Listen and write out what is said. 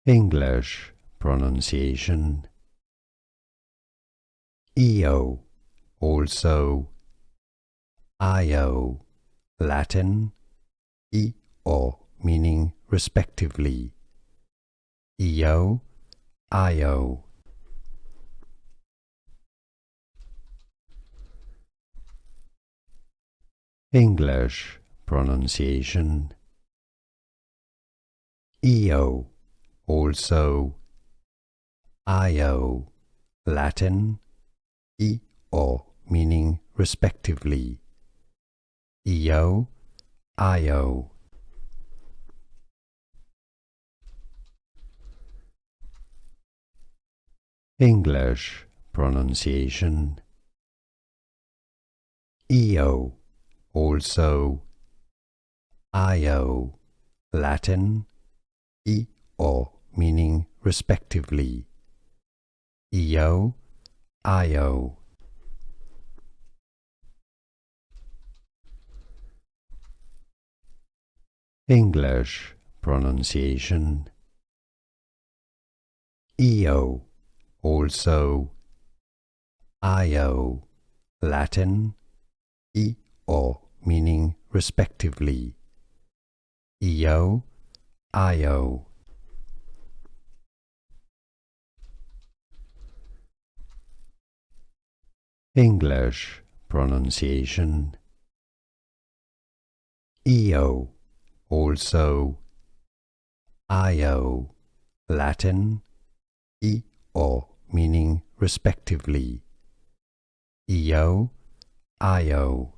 English pronunciation. EO, also. IO, Latin. EO, meaning respectively. EO, IO. English pronunciation. EO, also. IO, Latin. EO, meaning respectively. EO, IO. English pronunciation. EO, also. IO, Latin. EO, meaning respectively. EO, IO. English pronunciation. EO, also. IO, Latin. EO, meaning respectively. EO, IO. English pronunciation. EO, also. IO, Latin. EO, meaning respectively. EO, IO.